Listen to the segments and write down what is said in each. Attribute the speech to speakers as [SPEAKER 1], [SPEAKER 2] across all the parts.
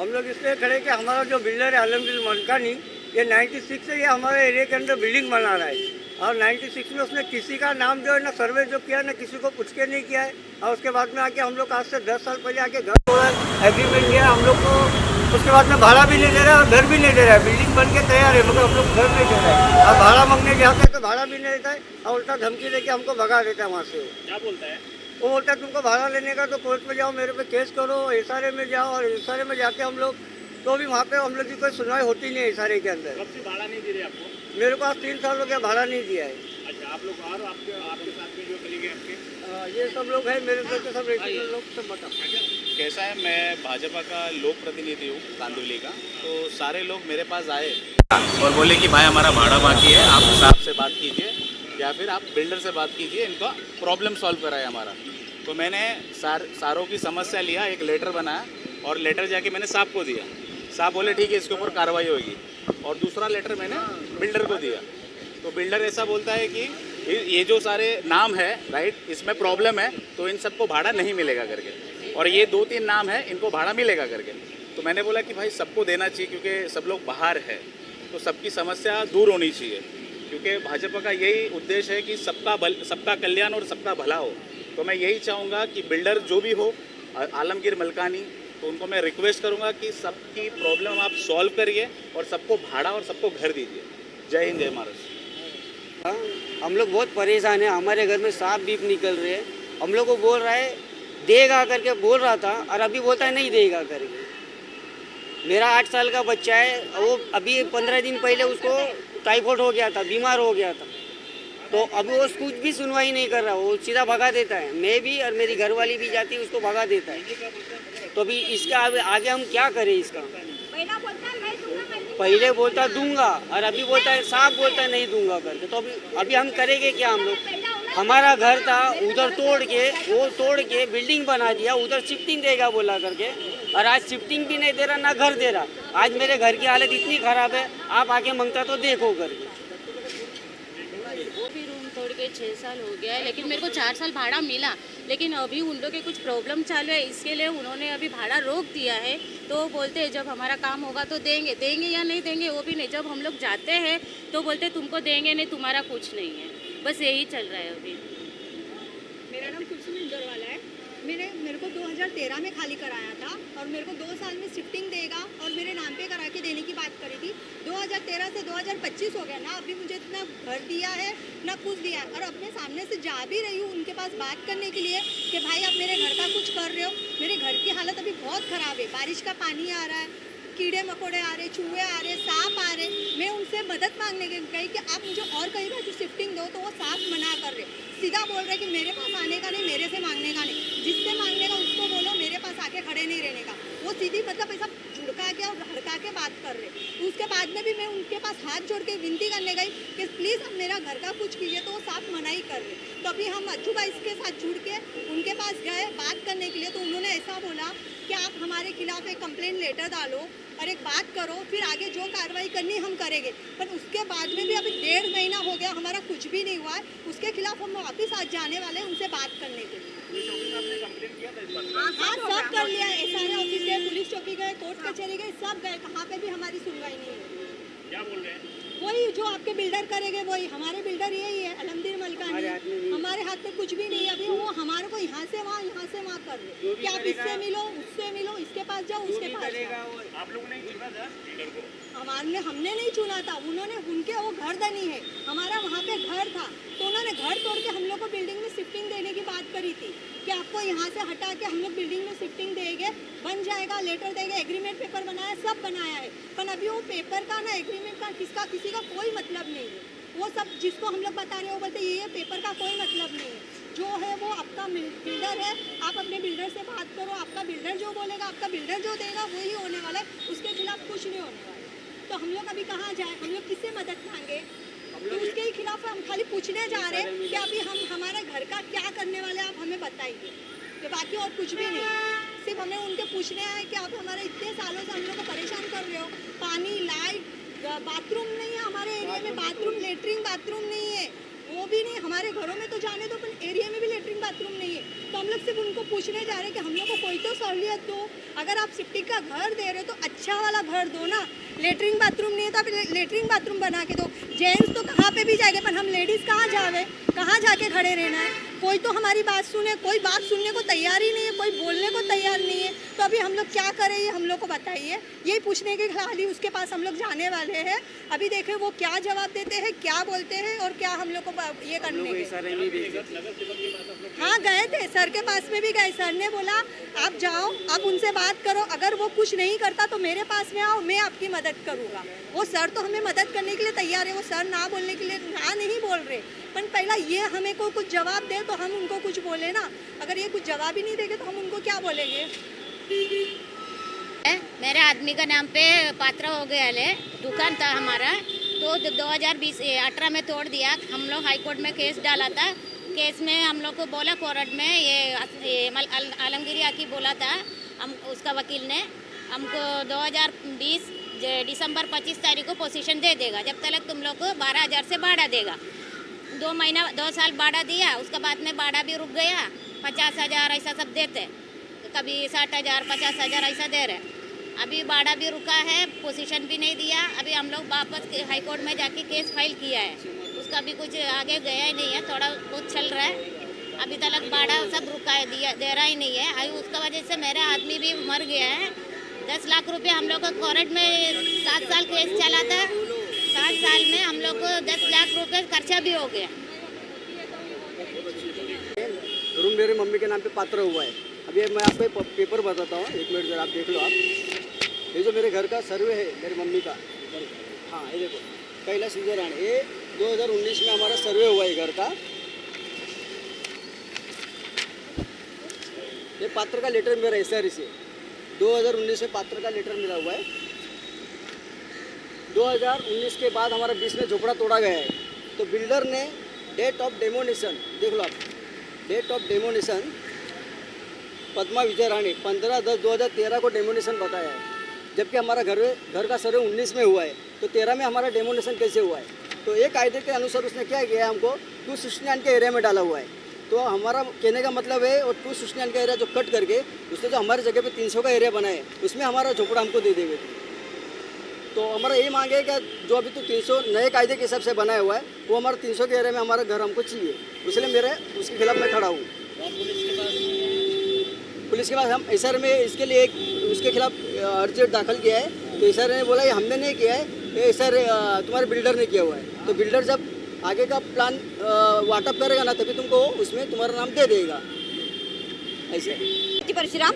[SPEAKER 1] हम लोग इसलिए खड़े कि हमारा जो बिल्डर है आलमगीर मलकानी, ये 96 से ये हमारे एरिया के अंदर बिल्डिंग बना रहा है। और 96 में उसने किसी का नाम जो है ना सर्वे जो किया ना किसी को पूछ के नहीं किया है। और उसके बाद में आके हम लोग आज से 10 साल पहले आके घर तोड़ा, एग्रीमेंट किया हम लोग को। उसके बाद में भाड़ा भी नहीं दे रहा है और घर भी नहीं दे रहा है। बिल्डिंग बन के तैयार है मगर हम लोग घर नहीं दे रहे हैं। और भाड़ा मांगने जाते हैं तो भाड़ा भी नहीं देता है और उल्टा धमकी देके हमको भगा देता है वहाँ से।
[SPEAKER 2] क्या बोलता है?
[SPEAKER 1] वो बोलता है तुमको भाड़ा लेने का तो कोर्ट में जाओ, मेरे पे केस करो, एसआरए में जाओ। और एसआरए में जाके हम लोग तो भी वहाँ पे हम लोग की कोई सुनवाई होती नहीं है एसआरए के अंदर।
[SPEAKER 2] कब से भाड़ा नहीं दे रहे आपको?
[SPEAKER 1] मेरे को आज 3 साल हो गया भाड़ा नहीं दिया है।
[SPEAKER 2] अच्छा, आप लोग और आपके आपके साथ में जो कलीग हैं आपके,
[SPEAKER 1] ये सब लोग हैं मेरे घर के सब रेसिडेंट लोग सब बता।
[SPEAKER 3] कैसा है, मैं भाजपा का लोक प्रतिनिधि हूँ कांदिवली का। तो सारे लोग मेरे पास आए और बोले कि भाई हमारा भाड़ा बाकी है, आप साहब से बात कीजिए या फिर आप बिल्डर से बात कीजिए, इनका प्रॉब्लम सॉल्व कराए हमारा। तो मैंने सारों की समस्या लिया, एक लेटर बनाया और लेटर जाके मैंने साहब को दिया। साहब बोले ठीक है इसके ऊपर कार्रवाई होगी। और दूसरा लेटर मैंने बिल्डर को दिया। तो बिल्डर ऐसा बोलता है कि ये जो सारे नाम है राइट, इसमें प्रॉब्लम है तो इन सबको भाड़ा नहीं मिलेगा करके, और ये 2-3 नाम है इनको भाड़ा मिलेगा करके। तो मैंने बोला कि भाई सबको देना चाहिए क्योंकि सब लोग बाहर है, तो सबकी समस्या दूर होनी चाहिए, क्योंकि भाजपा का यही उद्देश्य है कि सबका कल्याण और सबका भला हो। तो मैं यही चाहूँगा कि बिल्डर जो भी हो, आलमगीर मलकानी, तो उनको मैं रिक्वेस्ट करूँगा कि सबकी प्रॉब्लम आप सॉल्व करिए और सबको भाड़ा और सबको घर दीजिए। जय हिंद, जय महाराष्ट्र।
[SPEAKER 4] हम लोग बहुत परेशान हैं, हमारे घर में सांप बीप निकल रहे हैं। हम लोग को बोल रहा है देगा करके बोल रहा था और अभी बोलता है नहीं देगा करके। मेरा 8 साल का बच्चा है, वो अभी 15 दिन पहले उसको टाइफाइड हो गया था, बीमार हो गया था। तो अभी वो कुछ भी सुनवाई नहीं कर रहा, वो सीधा भगा देता है। मैं भी और मेरी घरवाली भी जाती है, उसको भगा देता है। तो अभी इसका आगे हम क्या करें इसका? पहले बोलता दूंगा और अभी बोलता है साहब बोलता है नहीं दूंगा करके। तो अभी हम करेंगे क्या? हम लोग, हमारा घर था उधर तोड़ के बिल्डिंग बना दिया, उधर शिफ्टिंग देगा बोला करके, और आज शिफ्टिंग भी नहीं दे रहा ना घर दे रहा। आज मेरे घर की हालत इतनी ख़राब है, आप आके मांगता तो देखो करके।
[SPEAKER 5] वो भी रूम तोड़ के 6 साल हो गया है, लेकिन मेरे को 4 साल भाड़ा मिला। लेकिन अभी उन लोग के कुछ प्रॉब्लम चालू है, इसके लिए उन्होंने अभी भाड़ा रोक दिया है। तो बोलते हैं जब हमारा काम होगा तो देंगे या नहीं देंगे वो भी नहीं। जब हम लोग जाते हैं तो बोलते तुमको देंगे नहीं, तुम्हारा कुछ नहीं है। बस यही चल रहा है अभी।
[SPEAKER 6] मेरा नाम कुलसुम इंदौरवाला है। मेरे को 2013 में खाली कराया था और मेरे को 2 साल में शिफ्टिंग देगा और मेरे नाम पे करा के देने की बात करी थी। 2013 से 2025 हो गया ना, अभी मुझे इतना घर दिया है ना कुछ दिया है। और अपने सामने से जा भी रही हूँ उनके पास बात करने के लिए कि भाई आप मेरे घर का कुछ कर रहे हो। मेरे घर की हालत अभी बहुत ख़राब है, बारिश का पानी आ रहा है, कीड़े मकोड़े आ रहे, चूहे आ रहे, सांप आ रहे। मैं उनसे मदद मांगने गई कि आप मुझे और कहीं बाजू शिफ्टिंग दो, तो वो साफ मना कर रहे, सीधा बोल रहे कि मेरे पास आने का नहीं, मेरे से मांगने का नहीं। जिससे मांगने का उसको बोलो मेरे पास आके खड़े नहीं रहने का। वो सीधी मतलब ऐसा झुड़का के और हड़का के बात कर रहे। उसके बाद में भी मैं उनके पास हाथ जोड़ के विनती करने गई कि प्लीज़ आप मेरा घर का कुछ कीजिए, तो वो साफ मना ही कर रहे। तो अभी हम अज्जू भाई इसके साथ जुड़ के उनके पास गए बात करने के लिए। तो उन्होंने ऐसा बोला कि आप हमारे खिलाफ एक कंप्लेंट लेटर डालो और एक बात करो, फिर आगे जो कार्रवाई करनी हम करेंगे। पर उसके बाद में भी अभी 1.5 महीना हो गया, हमारा कुछ भी नहीं हुआ है। उसके खिलाफ हम वापस आज जाने वाले हैं उनसे बात करने के लिए। हाँ, सब कर लिया, एसआरए ऑफिस गए, पुलिस चौकी गए, कोर्ट कचहरी गए, सब गए, कहाँ पे भी हमारी सुनवाई नहीं है।
[SPEAKER 2] क्या बोल रहे हैं?
[SPEAKER 6] वही जो आपके बिल्डर करेंगे वही, हमारे बिल्डर यही है आलमगीर मलकानी। हमारे हाथ में कुछ भी नहीं है। अभी वो हमारे को यहाँ से वहाँ कर रहे कि आप इससे मिलो, उससे मिलो, इसके पास जाओ, उसके पास जाओ।
[SPEAKER 2] आप लोगों ने चुना था लीडर को?
[SPEAKER 6] हमने नहीं चुना था, उन्होंने, उनके वो घर दनी है, हमारा वहाँ पे घर था। तो उन्होंने घर तोड़ के हम लोग को बिल्डिंग में शिफ्टिंग देने की बात करी थी कि आपको यहाँ से हटा के हम लोग बिल्डिंग में शिफ्टिंग देंगे, बन जाएगा, लेटर देंगे, एग्रीमेंट पेपर बनाया, सब बनाया है। पर अभी वो पेपर का ना एग्रीमेंट का किसी का कोई मतलब नहीं है। वो सब जिसको हम लोग बता रहे हैं वो बोलते ये पेपर का कोई मतलब नहीं है। जो है वो आपका बिल्डर है, आप अपने बिल्डर से बात करो, आपका बिल्डर जो बोलेगा, आपका बिल्डर जो देगा वही होने वाला है, उसके खिलाफ कुछ नहीं होने वाला। तो हम लोग अभी कहाँ जाए, हम लोग किससे मदद मांगे? तो उसके ही खिलाफ हम खाली पूछने जा रहे हैं कि अभी हम हमारे घर का क्या करने वाले आप हमें बताइए, तो बाकी और कुछ भी नहीं। सिर्फ हमें उनके पूछने आए कि आप हमारे इतने सालों से हम लोग को परेशान कर रहे हो, पानी, लाइट, बाथरूम नहीं है हमारे एरिया में, बाथरूम, लेटरिन बाथरूम नहीं है, वो भी नहीं, हमारे घरों में तो जाने दो, पर एरिया में भी लेटरिन बाथरूम नहीं है। तो हम लोग सिर्फ उनको पूछने जा रहे हैं कि हम लोग को कोई तो सहूलियत दो। अगर आप शिफ्टिंग का घर दे रहे हो तो अच्छा वाला घर दो ना। लेटरिन बाथरूम नहीं है तो आप लेटरिन बाथरूम बना के दो। जेंट्स तो कहाँ पे भी जाएंगे, पर हम लेडीज़ कहाँ जावे, कहाँ जाके खड़े रहना है? कोई तो हमारी बात सुने, कोई बात सुनने को तैयार ही नहीं है, कोई बोलने को तैयार नहीं है। तो अभी हम लोग क्या करें, ये हम लोग को बताइए। यही पूछने के खाली उसके पास हम लोग जाने वाले हैं। अभी देखें वो क्या जवाब देते हैं, क्या बोलते हैं और क्या हम लोग को ये करने के। हाँ गए थे, सर के पास में भी गए। सर ने बोला आप जाओ, आप उनसे बात करो, अगर वो कुछ नहीं करता तो मेरे पास में आओ, मैं आपकी मदद करूँगा। वो सर तो हमें मदद करने के लिए तैयार है, वो सर ना बोलने के लिए ना नहीं बोल रहे, पर पहला ये हमें को कुछ जवाब दे तो हम उनको कुछ बोले ना। अगर ये कुछ जवाब ही नहीं देंगे तो हम उनको क्या बोलेंगे?
[SPEAKER 5] मेरे आदमी का नाम पे पात्र हो गया है, दुकान था हमारा, तो 2018 में तोड़ दिया। हम लोग हाई कोर्ट में केस डाला था। केस में हम लोग को बोला कोर्ट में ये आलमगिरी आकी बोला था, हम उसका वकील ने हमको 2020 दिसंबर 25 तारीख को पोजीशन दे देगा, जब तक तुम लोग को 12,000 से भाड़ा देगा। 2 साल भाड़ा दिया, उसके बाद में भाड़ा भी रुक गया। 50,000 ऐसा सब देते, कभी 60,000 50,000 ऐसा दे रहे। अभी भाड़ा भी रुका है, पोजीशन भी नहीं दिया। अभी हम लोग वापस हाई कोर्ट में जाके केस फाइल किया है, उसका भी कुछ आगे गया ही नहीं है, थोड़ा बहुत चल रहा है। अभी तक भाड़ा सब रुका है, दे रहा ही नहीं है। अभी उसका वजह से मेरा आदमी भी मर गया है। 10 लाख रुपए हम लोग को कोर्ट में 7 साल केस चला था। 7 साल में हम लोग को 10 लाख रुपए खर्चा भी हो गया।
[SPEAKER 4] रूम मेरी मम्मी के नाम पे पात्र हुआ है। अभी मैं आपको पेपर बताता हूँ, 1 मिनट जरा आप देख लो। आप ये जो मेरे घर का सर्वे है मेरी मम्मी का, हाँ ये देखो कैलाश सुजरान, ये 2019 में हमारा सर्वे हुआ है घर का। ये पात्र का लेटर मेरा SRE से 2019 में पात्र का लेटर मिला हुआ है। 2019 के बाद हमारा बीच में झोपड़ा तोड़ा गया है, तो बिल्डर ने डेट ऑफ डेमोनेशन देख लो आप, डेट ऑफ डेमोनेशन पद्मा विजय रानी 15/10/2013 को डेमोनेशन बताया है, जबकि हमारा घर का सर्वे 19 में हुआ है, तो 13 में हमारा डेमोनेशन कैसे हुआ है? तो एक कायदे के अनुसार उसने क्या किया है, हमको 269 के एरिया में डाला हुआ है। तो हमारा कहने का मतलब है, और 269 का एरिया जो कट करके उसने जो हमारी जगह पे 300 का एरिया बनाया है, उसमें हमारा झोपड़ा हमको दे देंगे। तो हमारा यही मांग है कि जो अभी तो 300 नए कायदे के हिसाब से बनाया हुआ है, वो हमारा 300 के एरिया में हमारा घर हमको चाहिए, इसलिए उसके खिलाफ मैं खड़ा हूँ। पुलिस के पास हम SR में इसके लिए उसके खिलाफ अर्जी दाखिल किया है, तो SR ने बोला ये हमने नहीं किया है, ये SR तुम्हारे बिल्डर ने किया हुआ है। तो बिल्डर जब आगे का प्लान वाटअप करेगा ना, तभी तुमको उसमें तुम्हारा नाम दे देगा ऐसे।
[SPEAKER 6] परशुराम,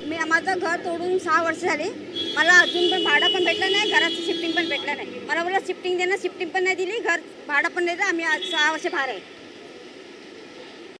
[SPEAKER 6] मी माझं घर तोडून 6 वर्ष झाली, मला अजून पण भाडं पण भेटलं नाही, घराचं शिफ्टिंग पण भेटलं नाही. मला बोला शिफ्टिंग देणं, शिफ्टिंग पण नाही दिली, घर भाडं पण नाही दिलं. आम्ही आज 6 वर्ष बाहेर आहे.